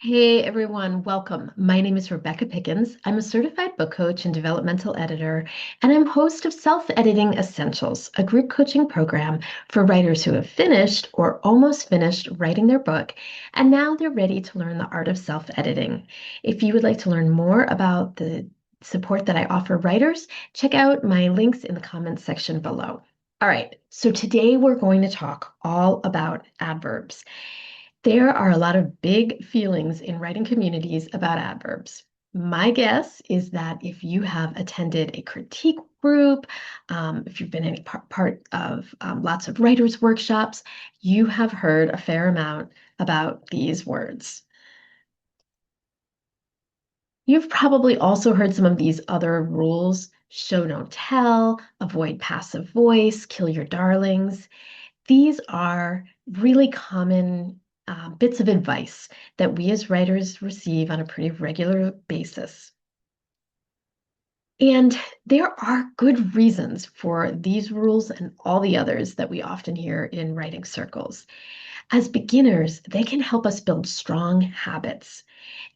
Hey everyone, welcome. My name is Rebecca Pickens. I'm a certified book coach and developmental editor, and I'm host of Self-Editing Essentials, a group coaching program for writers who have finished or almost finished writing their book, and now they're ready to learn the art of self-editing. If you would like to learn more about the support that I offer writers, check out my links in the comments section below. All right, so today we're going to talk all about adverbs. There are a lot of big feelings in writing communities about adverbs. My guess is that if you have attended a critique group, if you've been any part of lots of writers' workshops, you have heard a fair amount about these words. You've probably also heard some of these other rules: show, don't tell, avoid passive voice, kill your darlings. These are really common bits of advice that we as writers receive on a pretty regular basis. And there are good reasons for these rules and all the others that we often hear in writing circles. As beginners, they can help us build strong habits.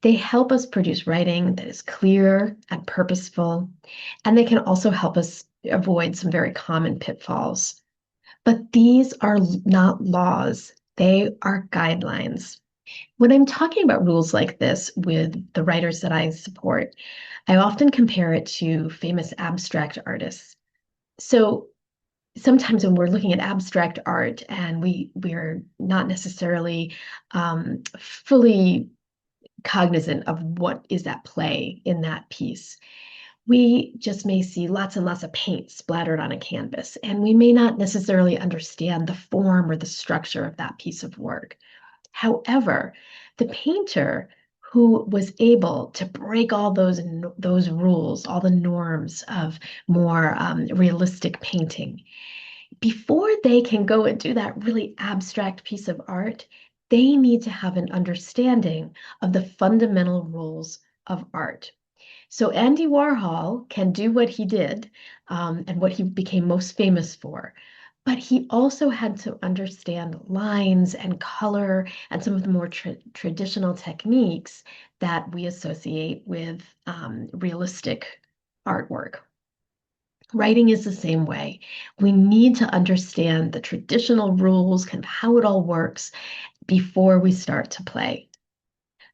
They help us produce writing that is clear and purposeful, and they can also help us avoid some very common pitfalls. But these are not laws, they are guidelines. When I'm talking about rules like this with the writers that I support, I often compare it to famous abstract artists. So sometimes when we're looking at abstract art and we're not necessarily fully cognizant of what is at play in that piece, we just may see lots and lots of paint splattered on a canvas, and we may not necessarily understand the form or the structure of that piece of work. However, the painter who was able to break all those rules, all the norms of more realistic painting, before they can go and do that really abstract piece of art, they need to have an understanding of the fundamental rules of art. So Andy Warhol can do what he did and what he became most famous for. But he also had to understand lines and color and some of the more traditional techniques that we associate with realistic artwork. Writing is the same way. We need to understand the traditional rules, kind of how it all works before we start to play.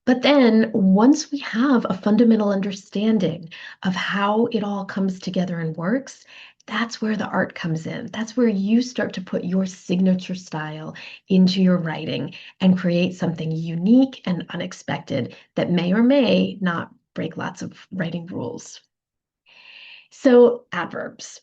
But then once we have a fundamental understanding of how it all comes together and works, that's where the art comes in. That's where you start to put your signature style into your writing and create something unique and unexpected that may or may not break lots of writing rules. So adverbs.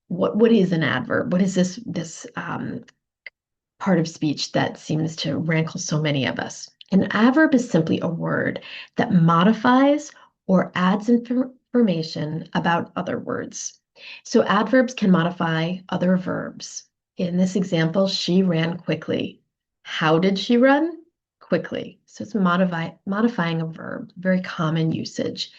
What is an adverb? What is this part of speech that seems to rankle so many of us? An adverb is simply a word that modifies or adds information about other words. So adverbs can modify other verbs. In this example, she ran quickly. How did she run? Quickly. So it's modifying a verb, very common usage.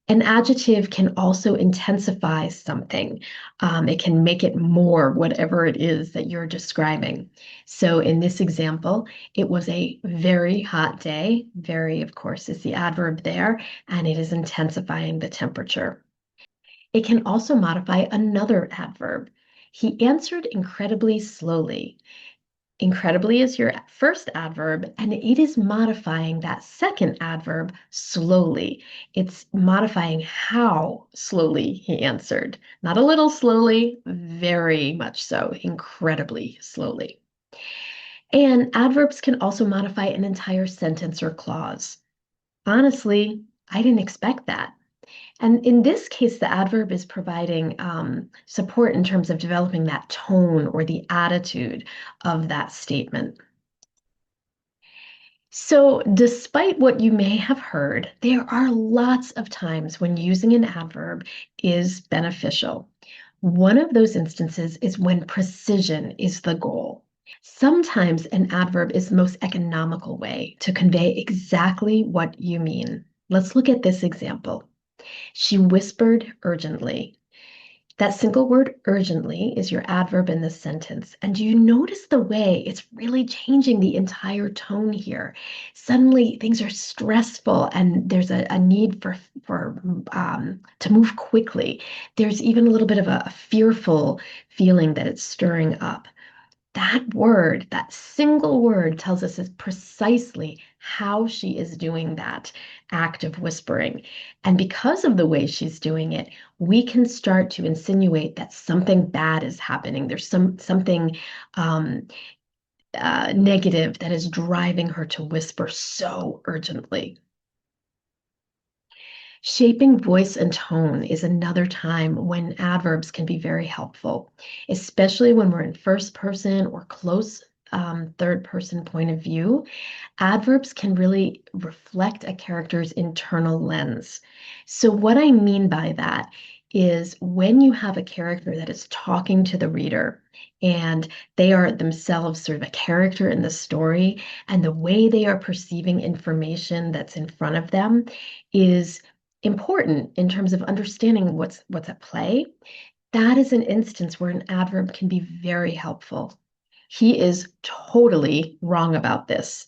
An adjective can also intensify something. It can make it more, whatever it is that you're describing. So in this example, it was a very hot day. Very, of course, is the adverb there, and it is intensifying the temperature. It can also modify another adverb. He answered incredibly slowly. Incredibly is your first adverb, and it is modifying that second adverb slowly. It's modifying how slowly he answered. Not a little slowly, very much so, incredibly slowly. And adverbs can also modify an entire sentence or clause. Honestly, I didn't expect that. And in this case, the adverb is providing support in terms of developing that tone or the attitude of that statement. So, despite what you may have heard, there are lots of times when using an adverb is beneficial. One of those instances is when precision is the goal. Sometimes an adverb is the most economical way to convey exactly what you mean. Let's look at this example. She whispered urgently. That single word urgently is your adverb in this sentence. And do you notice the way it's really changing the entire tone here? Suddenly things are stressful and there's a need for to move quickly. There's even a little bit of a fearful feeling that it's stirring up. That word, that single word, tells us is precisely how she is doing that act of whispering. And because of the way she's doing it, we can start to insinuate that something bad is happening. There's something um, negative that is driving her to whisper so urgently. Shaping voice and tone is another time when adverbs can be very helpful, especially when we're in first person or close third person point of view. Adverbs can really reflect a character's internal lens. So, what I mean by that is when you have a character that is talking to the reader and they are themselves sort of a character in the story, and the way they are perceiving information that's in front of them is important in terms of understanding what's at play. That is an instance where an adverb can be very helpful. He is totally wrong about this.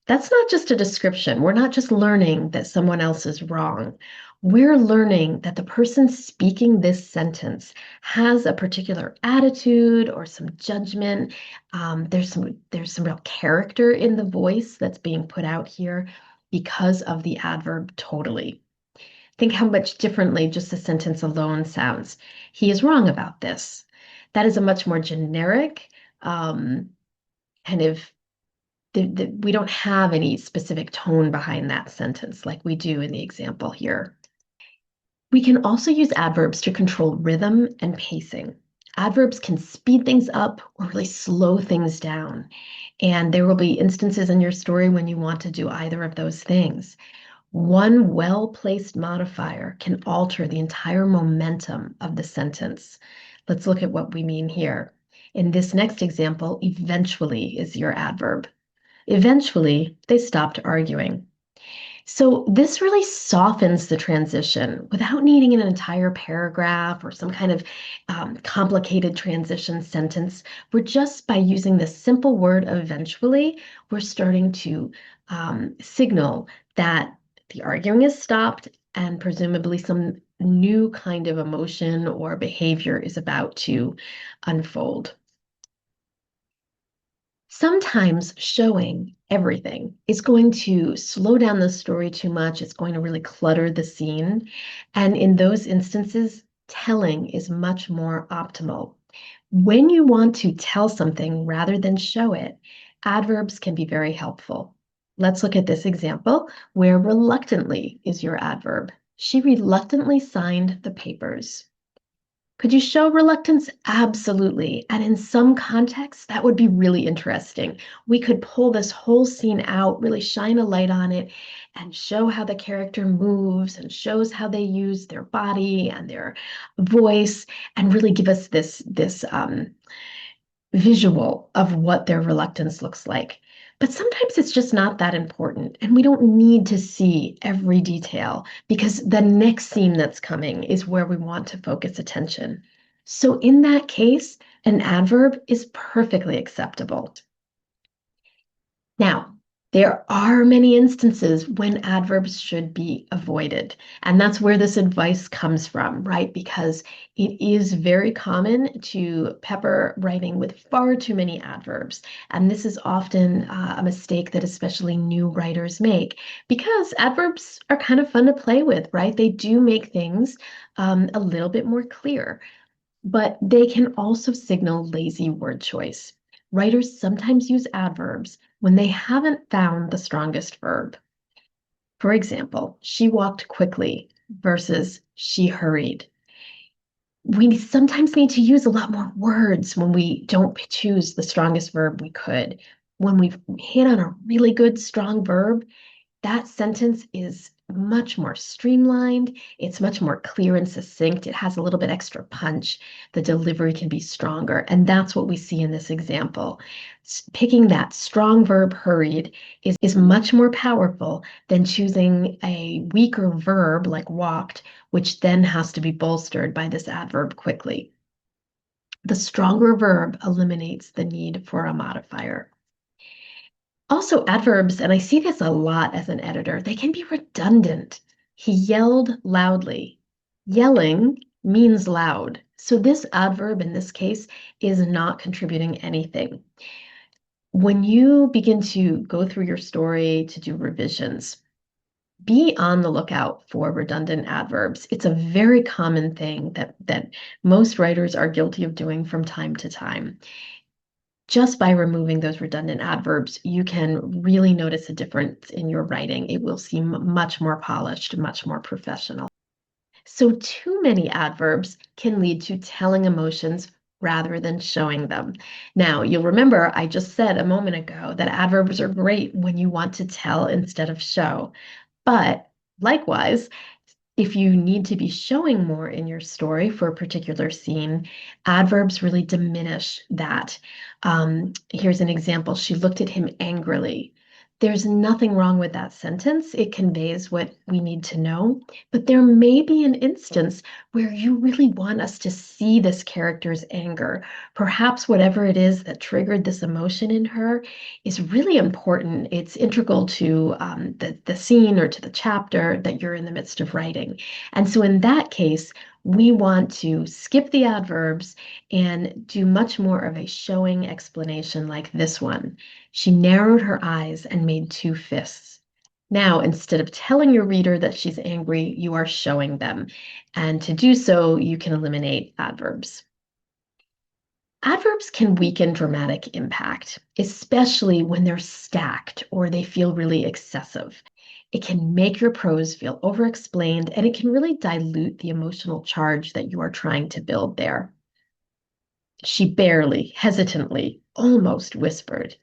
That's not just a description. We're not just learning that someone else is wrong. We're learning that the person speaking this sentence has a particular attitude or some judgment. There's some real character in the voice that's being put out here because of the adverb totally. Think how much differently just the sentence alone sounds. He is wrong about this. That is a much more generic um, kind of we don't have any specific tone behind that sentence like we do in the example here. We can also use adverbs to control rhythm and pacing. Adverbs can speed things up or really slow things down. And there will be instances in your story when you want to do either of those things. One well-placed modifier can alter the entire momentum of the sentence. Let's look at what we mean here. In this next example, eventually is your adverb. Eventually, they stopped arguing. So this really softens the transition without needing an entire paragraph or some kind of complicated transition sentence. We're just by using the simple word eventually, we're starting to signal that the arguing is stopped and presumably some new kind of emotion or behavior is about to unfold. Sometimes showing everything is going to slow down the story too much. It's going to really clutter the scene. And in those instances, telling is much more optimal. When you want to tell something rather than show it, adverbs can be very helpful. Let's look at this example where reluctantly is your adverb. She reluctantly signed the papers. Could you show reluctance? Absolutely. And in some contexts, that would be really interesting. We could pull this whole scene out, really shine a light on it, and show how the character moves and shows how they use their body and their voice, and really give us this visual of what their reluctance looks like. But sometimes it's just not that important, and we don't need to see every detail because the next scene that's coming is where we want to focus attention. So, in that case, an adverb is perfectly acceptable. Now, there are many instances when adverbs should be avoided. And that's where this advice comes from, right? Because it is very common to pepper writing with far too many adverbs. And this is often a mistake that especially new writers make because adverbs are kind of fun to play with, right? They do make things a little bit more clear, but they can also signal lazy word choice. Writers sometimes use adverbs when they haven't found the strongest verb. For example, she walked quickly versus she hurried. We sometimes need to use a lot more words when we don't choose the strongest verb we could. When we've hit on a really good strong verb, that sentence is much more streamlined. It's much more clear and succinct. It has a little bit extra punch. The delivery can be stronger. And that's what we see in this example. Picking that strong verb hurried is much more powerful than choosing a weaker verb like walked, which then has to be bolstered by this adverb quickly. The stronger verb eliminates the need for a modifier. Also, adverbs, and I see this a lot as an editor, they can be redundant. He yelled loudly. Yelling means loud. So this adverb in this case is not contributing anything. When you begin to go through your story to do revisions, be on the lookout for redundant adverbs. It's a very common thing that most writers are guilty of doing from time to time. Just by removing those redundant adverbs, you can really notice a difference in your writing. It will seem much more polished, much more professional. So too many adverbs can lead to telling emotions rather than showing them. Now, you'll remember I just said a moment ago that adverbs are great when you want to tell instead of show. But likewise, if you need to be showing more in your story for a particular scene, adverbs really diminish that. Here's an example. She looked at him angrily. There's nothing wrong with that sentence. It conveys what we need to know. But there may be an instance where you really want us to see this character's anger. Perhaps whatever it is that triggered this emotion in her is really important. It's integral to the scene or to the chapter that you're in the midst of writing. And so in that case, we want to skip the adverbs and do much more of a showing explanation like this one. She narrowed her eyes and made two fists. Now, instead of telling your reader that she's angry, you are showing them. And to do so, you can eliminate adverbs. Adverbs can weaken dramatic impact, especially when they're stacked or they feel really excessive. It can make your prose feel overexplained, and it can really dilute the emotional charge that you are trying to build there. She barely, hesitantly, almost whispered.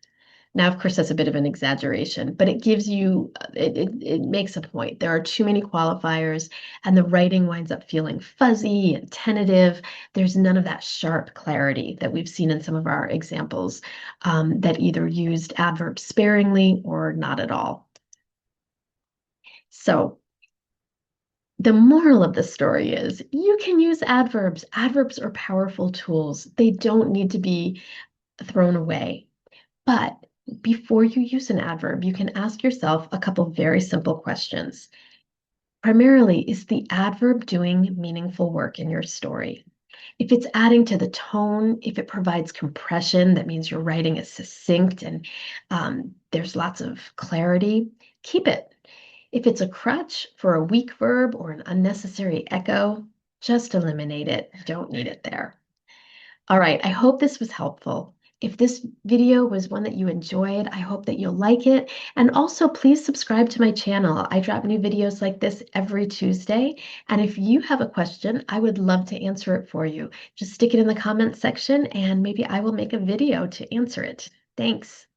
Now, of course, that's a bit of an exaggeration, but it gives you, it makes a point. There are too many qualifiers, and the writing winds up feeling fuzzy and tentative. There's none of that sharp clarity that we've seen in some of our examples that either used adverbs sparingly or not at all. So, the moral of the story is you can use adverbs. Adverbs are powerful tools. They don't need to be thrown away. But before you use an adverb, you can ask yourself a couple very simple questions. Primarily, is the adverb doing meaningful work in your story? If it's adding to the tone, if it provides compression, that means your writing is succinct and there's lots of clarity, keep it. If it's a crutch for a weak verb or an unnecessary echo, just eliminate it. Don't need it there. All right, I hope this was helpful. If this video was one that you enjoyed, I hope that you'll like it. And also, please subscribe to my channel. I drop new videos like this every Tuesday. And if you have a question, I would love to answer it for you. Just stick it in the comments section and maybe I will make a video to answer it. Thanks.